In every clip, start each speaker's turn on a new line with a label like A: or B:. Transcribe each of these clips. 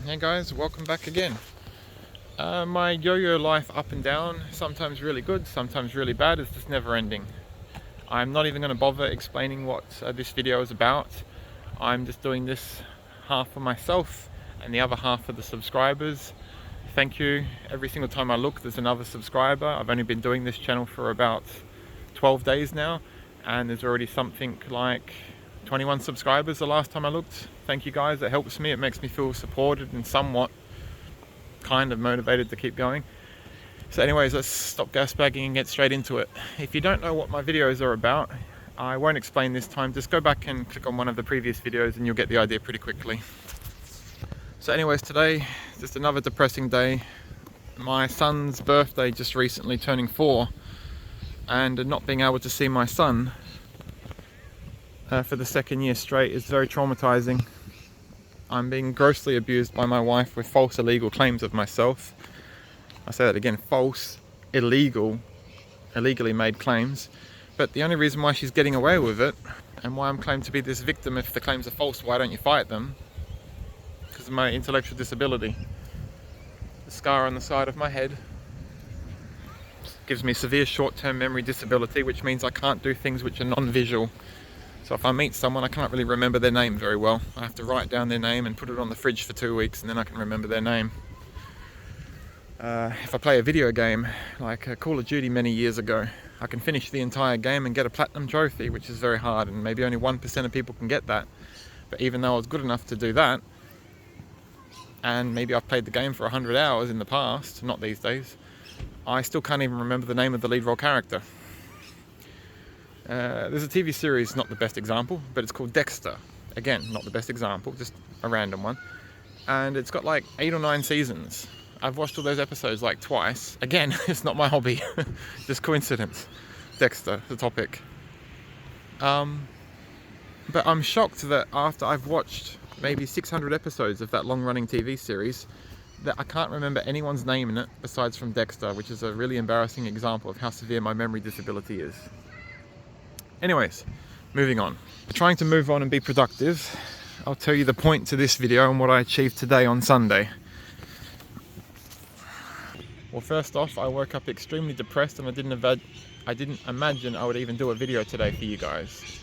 A: Hey guys, welcome back again. My yo-yo life up and down, sometimes really good, sometimes really bad, it's just never ending. I'm not even going to bother explaining what this video is about. I'm just doing this half for myself and the other half for the subscribers. Thank you. Every single time I look, there's another subscriber. I've only been doing this channel for about 12 days now, and there's already something like 21 subscribers the last time I looked. Thank you guys, it helps me, it makes me feel supported and somewhat kind of motivated to keep going. So anyways, let's stop gas bagging and get straight into it. If you don't know what my videos are about, I won't explain this time, just go back and click on one of the previous videos and you'll get the idea pretty quickly. So anyways, today, just another depressing day. My son's birthday just recently turning 4, and not being able to see my son for the second year straight is very traumatizing. I'm being grossly abused by my wife with false illegal claims of myself. I say that again, false, illegally made claims. But the only reason why she's getting away with it, and why I'm claimed to be this victim if the claims are false, why don't you fight them? Because of my intellectual disability. The scar on the side of my head gives me severe short-term memory disability, which means I can't do things which are non-visual. So if I meet someone, I can't really remember their name very well. I have to write down their name and put it on the fridge for 2 weeks, and then I can remember their name. If I play a video game, like Call of Duty many years ago, I can finish the entire game and get a platinum trophy, which is very hard, and maybe only 1% of people can get that. But even though I was good enough to do that, and maybe I've played the game for 100 hours in the past, not these days, I still can't even remember the name of the lead role character. There's a TV series, not the best example, but it's called Dexter. Again, not the best example, just a random one. And it's got like 8 or 9 seasons. I've watched all those episodes like twice. Again, it's not my hobby, just coincidence. Dexter, the topic. But I'm shocked that after I've watched maybe 600 episodes of that long-running TV series, that I can't remember anyone's name in it besides from Dexter, which is a really embarrassing example of how severe my memory disability is. Anyways, moving on. Trying to move on and be productive, I'll tell you the point to this video and what I achieved today on Sunday. Well, first off, I woke up extremely depressed and I didn't imagine I would even do a video today for you guys.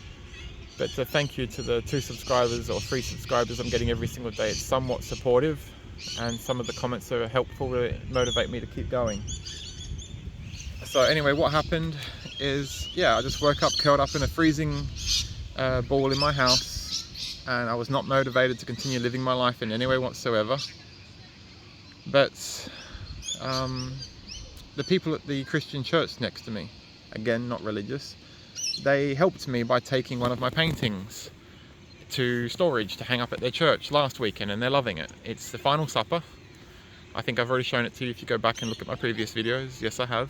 A: But thank you to the 2 subscribers or 3 subscribers I'm getting every single day. It's somewhat supportive, and some of the comments are helpful to motivate me to keep going. So anyway, what happened is, I just woke up curled up in a freezing ball in my house, and I was not motivated to continue living my life in any way whatsoever. But the people at the Christian church next to me, again not religious, they helped me by taking one of my paintings to storage to hang up at their church last weekend, and they're loving it. It's The Final Supper. I think I've already shown it to you if you go back and look at my previous videos. Yes, I have.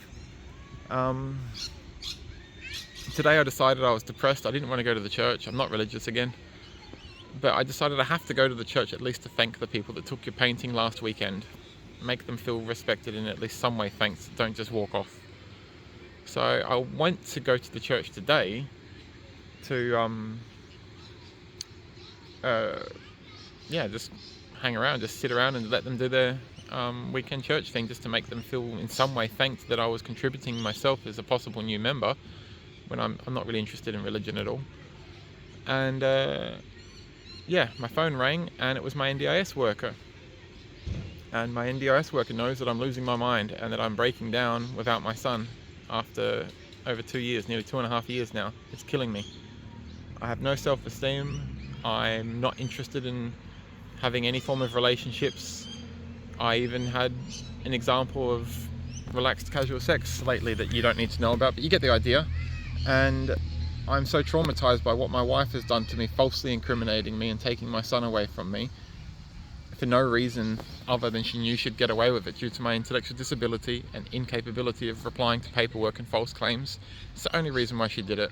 A: Today I decided I was depressed. I didn't want to go to the church. I'm not religious again. But I decided I have to go to the church at least to thank the people that took your painting last weekend. Make them feel respected in at least some way, thanks. Don't just walk off. So I went to go to the church today to just hang around, just sit around and let them do their weekend church thing, just to make them feel in some way thanked that I was contributing myself as a possible new member, when I'm not really interested in religion at all. And my phone rang, and it was my NDIS worker. And my NDIS worker knows that I'm losing my mind and that I'm breaking down without my son after over 2 years, nearly 2.5 years now. It's killing me. I have no self-esteem. I'm not interested in having any form of relationships. I even had an example of relaxed casual sex lately that you don't need to know about, but you get the idea. And I'm so traumatized by what my wife has done to me, falsely incriminating me and taking my son away from me for no reason other than she knew she'd get away with it due to my intellectual disability and incapability of replying to paperwork and false claims. It's the only reason why she did it.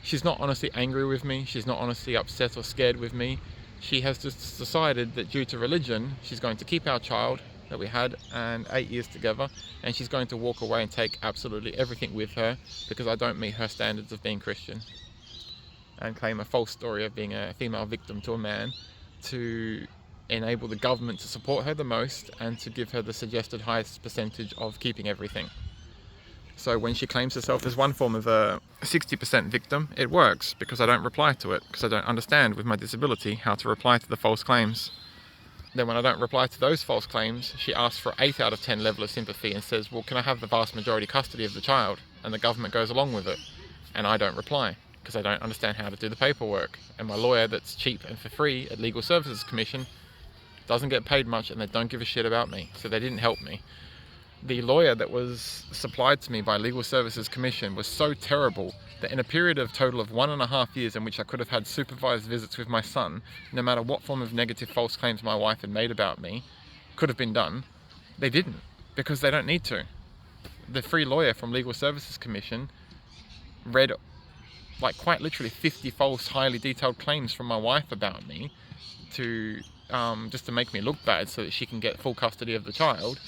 A: She's not honestly angry with me. She's not honestly upset or scared with me. She has just decided that due to religion, she's going to keep our child that we had and 8 years together, and she's going to walk away and take absolutely everything with her because I don't meet her standards of being Christian, and claim a false story of being a female victim to a man to enable the government to support her the most and to give her the suggested highest percentage of keeping everything. So when she claims herself as one form of a 60% victim, it works because I don't reply to it, because I don't understand with my disability how to reply to the false claims. Then when I don't reply to those false claims, she asks for 8 out of 10 level of sympathy and says, well, can I have the vast majority custody of the child? And the government goes along with it. And I don't reply because I don't understand how to do the paperwork. And my lawyer, that's cheap and for free at Legal Services Commission, doesn't get paid much, and they don't give a shit about me. So they didn't help me. The lawyer that was supplied to me by Legal Services Commission was so terrible that in a period of total of 1.5 years in which I could have had supervised visits with my son, no matter what form of negative false claims my wife had made about me could have been done, they didn't, because they don't need to. The free lawyer from Legal Services Commission read like quite literally 50 false, highly detailed claims from my wife about me to just to make me look bad so that she can get full custody of the child.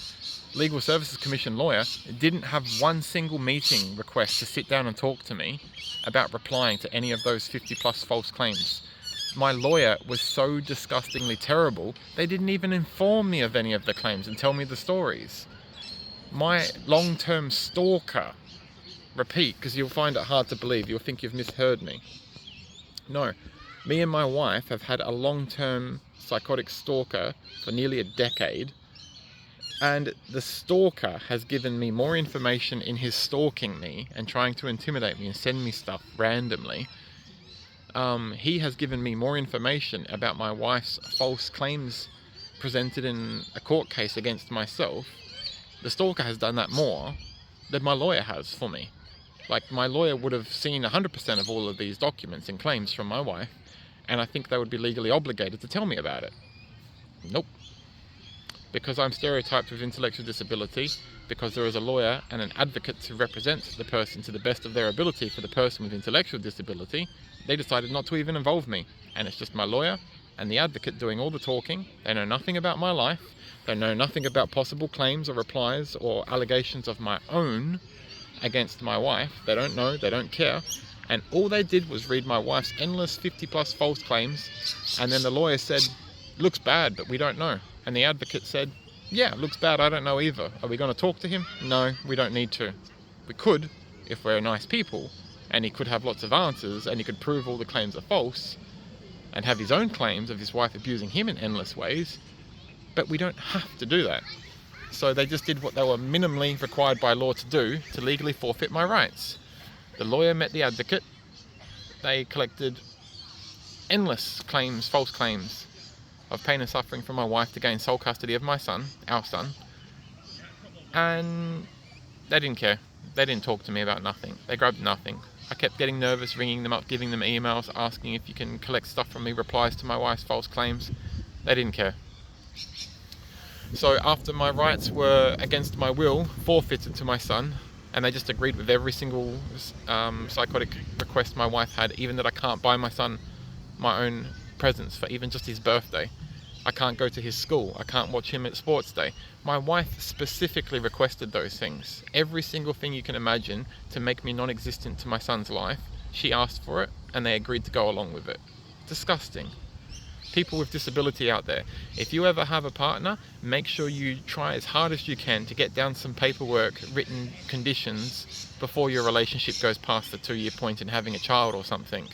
A: Legal Services Commission lawyer didn't have one single meeting request to sit down and talk to me about replying to any of those 50 plus false claims. My lawyer was so disgustingly terrible, they didn't even inform me of any of the claims and tell me the stories. My long-term stalker, repeat, because you'll find it hard to believe, you'll think you've misheard me. No, me and my wife have had a long-term psychotic stalker for nearly a decade, and the stalker has given me more information in his stalking me and trying to intimidate me and send me stuff randomly. He has given me more information about my wife's false claims presented in a court case against myself. The stalker has done that more than my lawyer has for me. Like, my lawyer would have seen 100% of all of these documents and claims from my wife, and I think they would be legally obligated to tell me about it. Nope. Because I'm stereotyped with intellectual disability, because there is a lawyer and an advocate to represent the person to the best of their ability for the person with intellectual disability, they decided not to even involve me. And it's just my lawyer and the advocate doing all the talking. They know nothing about my life. They know nothing about possible claims or replies or allegations of my own against my wife. They don't know, they don't care. And all they did was read my wife's endless 50 plus false claims, and then the lawyer said, looks bad, but we don't know. And the advocate said, yeah, looks bad, I don't know either. Are we going to talk to him? No, we don't need to. We could, if we're nice people, and he could have lots of answers, and he could prove all the claims are false, and have his own claims of his wife abusing him in endless ways, but we don't have to do that. So they just did what they were minimally required by law to do to legally forfeit my rights. The lawyer met the advocate. They collected endless claims, false claims of pain and suffering from my wife to gain sole custody of my son, our son. And they didn't care. They didn't talk to me about nothing. They grabbed nothing. I kept getting nervous, ringing them up, giving them emails, asking if you can collect stuff from me, replies to my wife's false claims. They didn't care. So after my rights were, against my will, forfeited to my son, and they just agreed with every single psychotic request my wife had, even that I can't buy my son my own presents for even just his birthday. I can't go to his school. I can't watch him at sports day. My wife specifically requested those things. Every single thing you can imagine to make me non-existent to my son's life, she asked for it, and they agreed to go along with it. Disgusting. People with disability out there, if you ever have a partner, make sure you try as hard as you can to get down some paperwork, written conditions before your relationship goes past the 2-year point in having a child or something,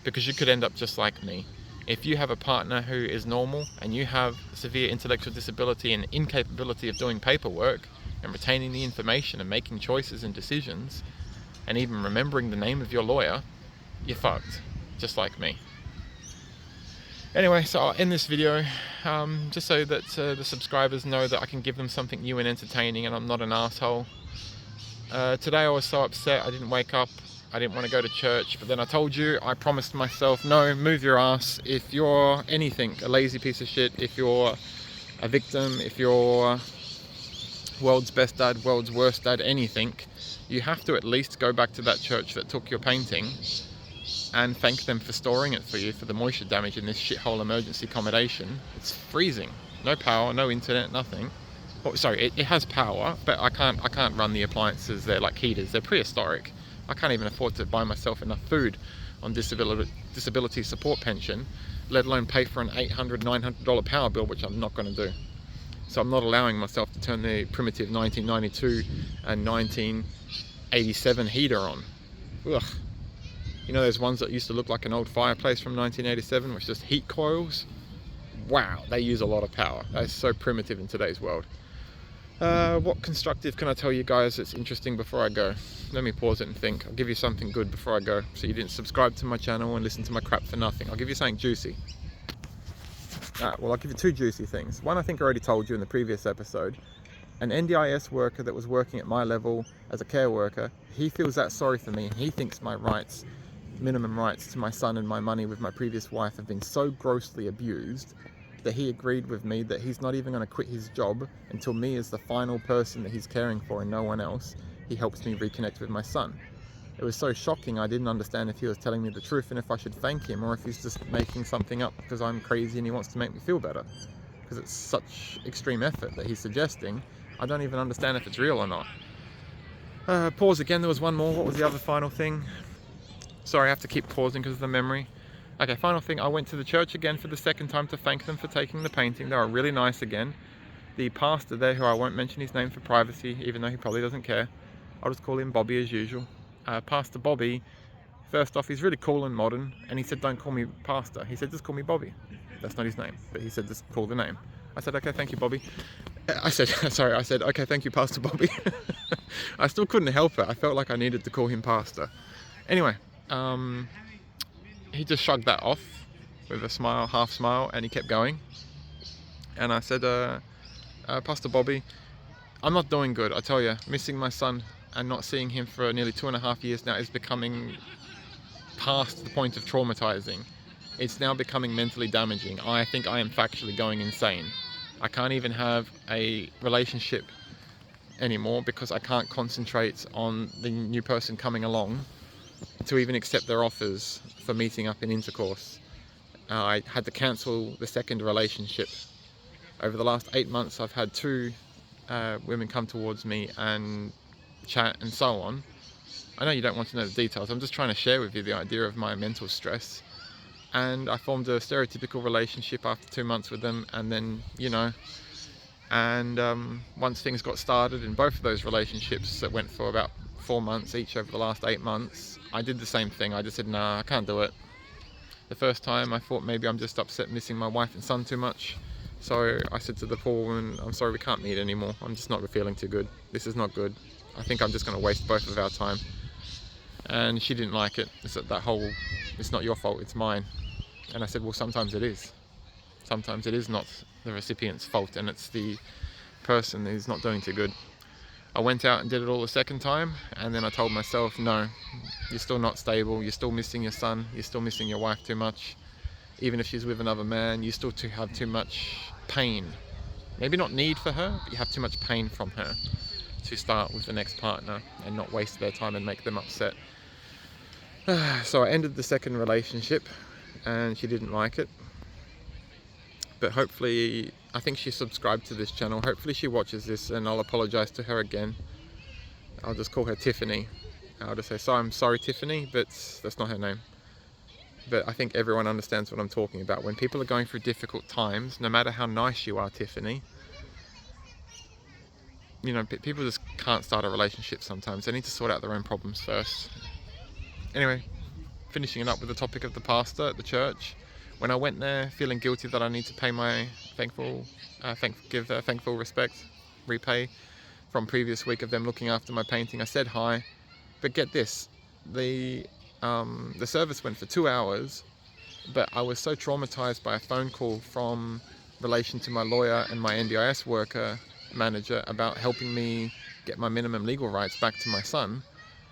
A: because you could end up just like me. If you have a partner who is normal and you have severe intellectual disability and incapability of doing paperwork and retaining the information and making choices and decisions and even remembering the name of your lawyer, you're fucked, just like me. Anyway, so I'll end this video just so that the subscribers know that I can give them something new and entertaining and I'm not an asshole. Today I was so upset I didn't wake up. I didn't want to go to church, but then I told you, I promised myself, no, move your ass. If you're anything, a lazy piece of shit, if you're a victim, if you're world's best dad, world's worst dad, anything, you have to at least go back to that church that took your painting and thank them for storing it for you for the moisture damage in this shithole emergency accommodation. It's freezing. No power, no internet, nothing. Oh, sorry, it has power, but I can't run the appliances. They're like heaters. They're prehistoric. I can't even afford to buy myself enough food on disability support pension let alone pay for an $800, $900 power bill, which I'm not going to do. So I'm not allowing myself to turn the primitive 1992 and 1987 heater on. Ugh. You know those ones that used to look like an old fireplace from 1987, which just heat coils? Wow, they use a lot of power. That's so primitive in today's world. What constructive can I tell you guys that's interesting before I go? Let me pause it and think. I'll give you something good before I go, so you didn't subscribe to my channel and listen to my crap for nothing. I'll give you something juicy. Well, I'll give you two juicy things. One, I think I already told you in the previous episode. An NDIS worker that was working at my level as a care worker, he feels that sorry for me, and he thinks my rights, minimum rights to my son and my money with my previous wife, have been so grossly abused that he agreed with me that he's not even going to quit his job until me, as the final person that he's caring for and no one else, he helps me reconnect with my son. It was so shocking, I didn't understand if he was telling me the truth and if I should thank him, or if he's just making something up because I'm crazy and he wants to make me feel better. Because it's such extreme effort that he's suggesting, I don't even understand if it's real or not. Pause again, there was one more. What was the other final thing? Sorry, I have to keep pausing because of the memory. Okay, final thing, I went to the church again for the second time to thank them for taking the painting. They were really nice again. The pastor there, who I won't mention his name for privacy, even though he probably doesn't care, I'll just call him Bobby as usual. Pastor Bobby, first off, he's really cool and modern, and he said, don't call me pastor. He said, just call me Bobby. That's not his name, but he said, just call the name. I said, okay, thank you, Bobby. I said, okay, thank you, Pastor Bobby. I still couldn't help it. I felt like I needed to call him pastor. Anyway, he just shrugged that off with a smile, half smile, and he kept going. And I said, Pastor Bobby, I'm not doing good. I tell you, missing my son and not seeing him for nearly 2.5 years now is becoming past the point of traumatizing. It's now becoming mentally damaging. I think I am factually going insane. I can't even have a relationship anymore because I can't concentrate on the new person coming along to even accept their offers for meeting up in intercourse. I had to cancel the second relationship. Over the last 8 months, I've had 2 women come towards me and chat and so on. I know you don't want to know the details. I'm just trying to share with you the idea of my mental stress. And I formed a stereotypical relationship after 2 months with them, and then, you know, and once things got started in both of those relationships that went for about 4 months each over the last 8 months, I did the same thing. I just said, nah, I can't do it. The first time I thought maybe I'm just upset missing my wife and son too much. So I said to the poor woman, I'm sorry, we can't meet anymore. I'm just not feeling too good. This is not good. I think I'm just going to waste both of our time. And she didn't like it. It's that whole, it's not your fault, it's mine. And I said, well, sometimes it is. Sometimes it is not the recipient's fault, and it's the person who's not doing too good. I went out and did it all the second time, and then I told myself, no, you're still not stable, you're still missing your son, you're still missing your wife too much. Even if she's with another man, you still have too much pain. Maybe not need for her, but you have too much pain from her to start with the next partner and not waste their time and make them upset. So I ended the second relationship, and she didn't like it. But hopefully, I think she subscribed to this channel. Hopefully she watches this, and I'll apologize to her again. I'll just call her Tiffany. I'll just say, I'm sorry, Tiffany, but that's not her name. But I think everyone understands what I'm talking about. When people are going through difficult times, no matter how nice you are, Tiffany, you know, people just can't start a relationship sometimes. They need to sort out their own problems first. Anyway, finishing it up with the topic of the pastor at the church. When I went there feeling guilty that I need to pay my thankful respect, repay from previous week of them looking after my painting, I said hi. But get this, the service went for 2 hours, but I was so traumatized by a phone call from relation to my lawyer and my NDIS worker manager about helping me get my minimum legal rights back to my son,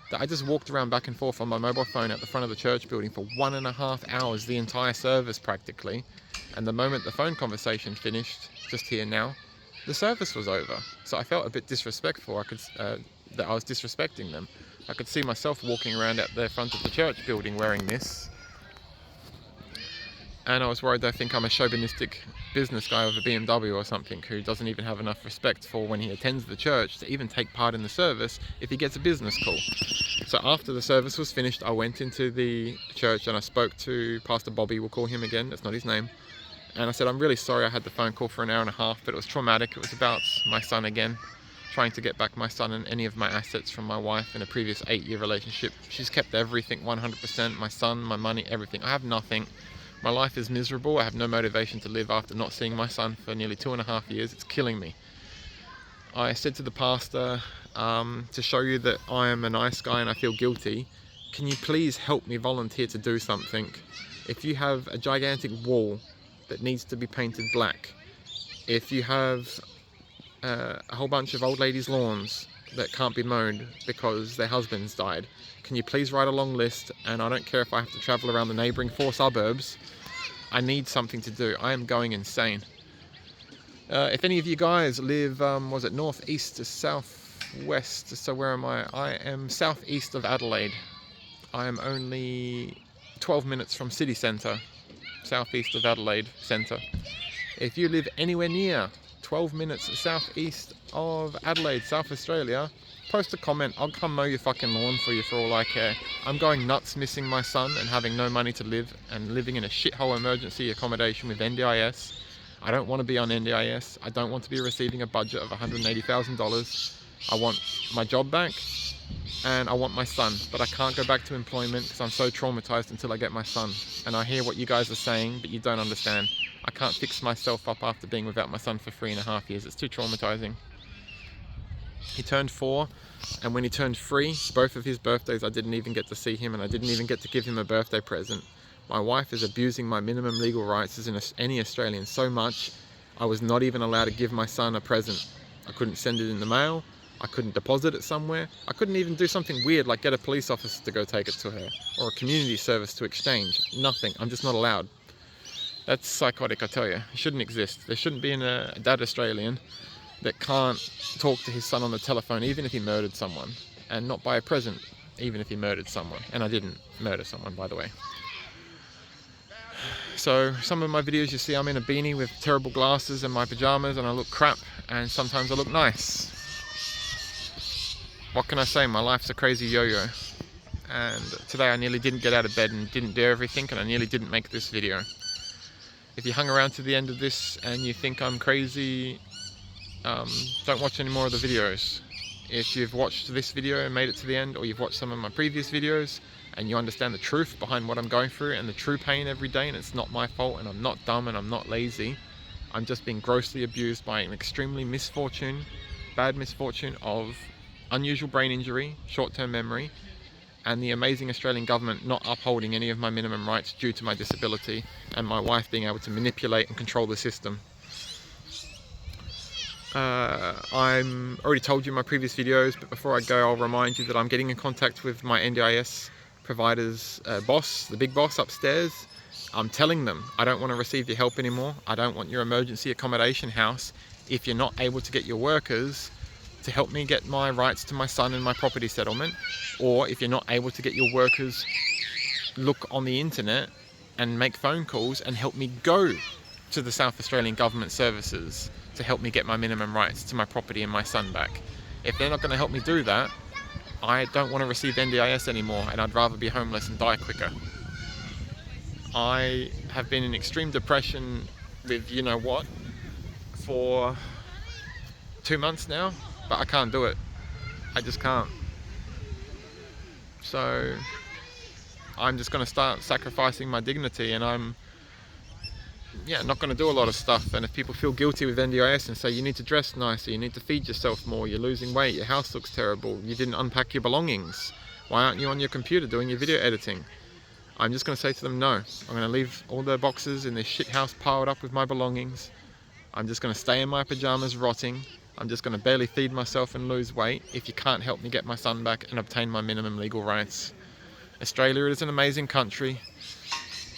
A: that I just walked around back and forth on my mobile phone at the front of the church building for 1.5 hours, the entire service practically. And the moment the phone conversation finished, just here now, the service was over. So I felt a bit disrespectful. That I was disrespecting them. I could see myself walking around at the front of the church building wearing this. And I was worried they think I'm a chauvinistic business guy with a BMW or something who doesn't even have enough respect for when he attends the church to even take part in the service if he gets a business call. So after the service was finished, I went into the church and I spoke to Pastor Bobby, we'll call him again, that's not his name. And I said, I'm really sorry I had the phone call for an hour and a half, but it was traumatic. It was about my son again, trying to get back my son and any of my assets from my wife in a previous 8-year relationship. She's kept everything 100%, my son, my money, everything. I have nothing. My life is miserable. I have no motivation to live after not seeing my son for nearly 2.5 years. It's killing me. I said to the pastor, to show you that I am a nice guy and I feel guilty, can you please help me volunteer to do something? If you have a gigantic wall that needs to be painted black, if you have a whole bunch of old ladies' lawns that can't be mowed because their husbands died, can you please write a long list? And I don't care if I have to travel around the neighbouring 4 suburbs. I need something to do. I am going insane. If any of you guys live, was it northeast to southwest? So where am I? I am southeast of Adelaide. I am only 12 minutes from city centre, southeast of Adelaide centre. If you live anywhere near 12 minutes southeast of Adelaide, South Australia, post a comment. I'll come mow your fucking lawn for you for all I care. I'm going nuts missing my son and having no money to live and living in a shithole emergency accommodation with NDIS. I don't want to be on NDIS. I don't want to be receiving a budget of $180,000. I want my job back and I want my son, but I can't go back to employment because I'm so traumatized until I get my son. And I hear what you guys are saying, but you don't understand. I can't fix myself up after being without my son for 3.5 years. It's too traumatizing. He turned 4, and when he turned 3, both of his birthdays I didn't even get to see him, and I didn't even get to give him a birthday present. My wife is abusing my minimum legal rights as any Australian so much, I was not even allowed to give my son a present. I couldn't send it in the mail, I couldn't deposit it somewhere, I couldn't even do something weird like get a police officer to go take it to her, or a community service to exchange. Nothing, I'm just not allowed. That's psychotic, I tell you. It shouldn't exist. There shouldn't be a dad Australian that can't talk to his son on the telephone even if he murdered someone, and not buy a present even if he murdered someone. And I didn't murder someone, by the way. So some of my videos you see I'm in a beanie with terrible glasses and my pajamas and I look crap, and sometimes I look nice. What can I say? My life's a crazy yo-yo, and today I nearly didn't get out of bed and didn't do everything, and I nearly didn't make this video. If you hung around to the end of this and you think I'm crazy, don't watch any more of the videos. If you've watched this video and made it to the end, or you've watched some of my previous videos and you understand the truth behind what I'm going through and the true pain every day, and it's not my fault and I'm not dumb and I'm not lazy, I'm just being grossly abused by an extremely bad misfortune of unusual brain injury, short-term memory, and the amazing Australian government not upholding any of my minimum rights due to my disability, and my wife being able to manipulate and control the system. I'm already told you in my previous videos, but before I go I'll remind you that I'm getting in contact with my NDIS provider's boss, the big boss upstairs. I'm telling them I don't want to receive your help anymore. I don't want your emergency accommodation house if you're not able to get your workers to help me get my rights to my son and my property settlement, or if you're not able to get your workers look on the internet and make phone calls and help me go to the South Australian Government services to help me get my minimum rights to my property and my son back. If they're not going to help me do that, I don't want to receive NDIS anymore, and I'd rather be homeless and die quicker. I have been in extreme depression with you know what for 2 months now, but I can't do it. I just can't. So I'm just going to start sacrificing my dignity, and I'm not going to do a lot of stuff. And if people feel guilty with NDIS and say you need to dress nicer, you need to feed yourself more, you're losing weight, your house looks terrible, you didn't unpack your belongings, why aren't you on your computer doing your video editing? I'm just going to say to them, no, I'm going to leave all the boxes in this shit house piled up with my belongings. I'm just going to stay in my pajamas rotting. I'm just going to barely feed myself and lose weight if you can't help me get my son back and obtain my minimum legal rights. Australia is an amazing country.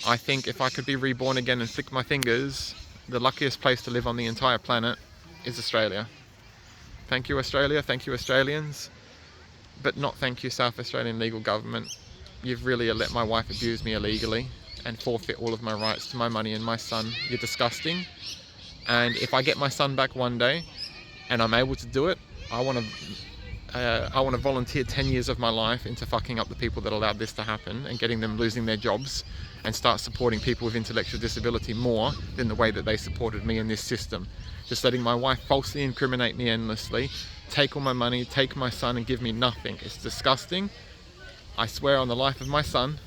A: I think if I could be reborn again and flick my fingers, the luckiest place to live on the entire planet is Australia. Thank you, Australia. Thank you, Australians. But not thank you, South Australian legal government. You've really let my wife abuse me illegally. and forfeit all of my rights to my money and my son. You're disgusting. And if I get my son back one day and I'm able to do it, I want to volunteer 10 years of my life into fucking up the people that allowed this to happen and getting them losing their jobs, and start supporting people with intellectual disability more than the way that they supported me in this system. Just letting my wife falsely incriminate me endlessly, take all my money, take my son, and give me nothing. It's disgusting. I swear on the life of my son,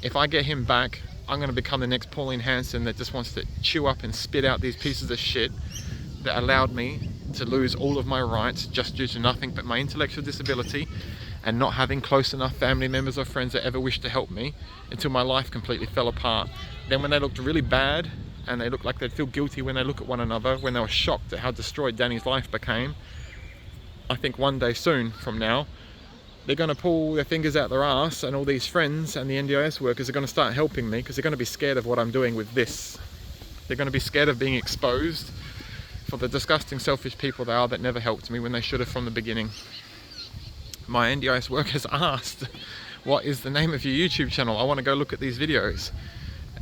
A: if I get him back, I'm going to become the next Pauline Hanson that just wants to chew up and spit out these pieces of shit that allowed me to lose all of my rights just due to nothing but my intellectual disability and not having close enough family members or friends that ever wished to help me, until my life completely fell apart. Then when they looked really bad and they looked like they'd feel guilty when they look at one another, when they were shocked at how destroyed Danny's life became, I think one day soon from now, they're going to pull their fingers out their ass, and all these friends and the NDIS workers are going to start helping me because they're going to be scared of what I'm doing with this. They're going to be scared of being exposed for the disgusting, selfish people they are that never helped me when they should have from the beginning. My NDIS workers asked, what is the name of your YouTube channel? I want to go look at these videos.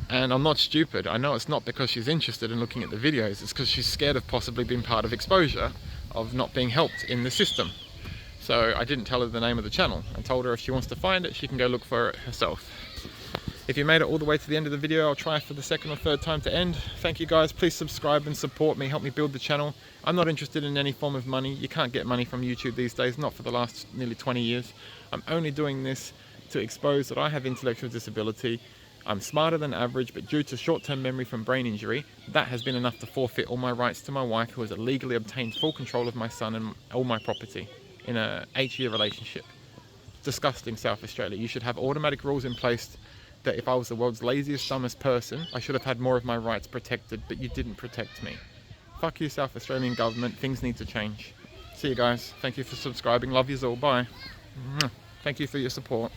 A: And I'm not stupid. I know it's not because she's interested in looking at the videos. It's because she's scared of possibly being part of exposure, of not being helped in the system. So I didn't tell her the name of the channel. I told her if she wants to find it, she can go look for it herself. If you made it all the way to the end of the video, I'll try for the second or third time to end. Thank you guys. Please subscribe and support me. Help me build the channel. I'm not interested in any form of money. You can't get money from YouTube these days, not for the last nearly 20 years. I'm only doing this to expose that I have intellectual disability. I'm smarter than average, but due to short-term memory from brain injury, that has been enough to forfeit all my rights to my wife, who has illegally obtained full control of my son and all my property in a 8-year relationship. Disgusting, South Australia. You should have automatic rules in place that if I was the world's laziest, dumbest person, I should have had more of my rights protected, but you didn't protect me. Fuck you, South Australian government. Things need to change. See you guys. Thank you for subscribing. Love yous all. Bye. Thank you for your support.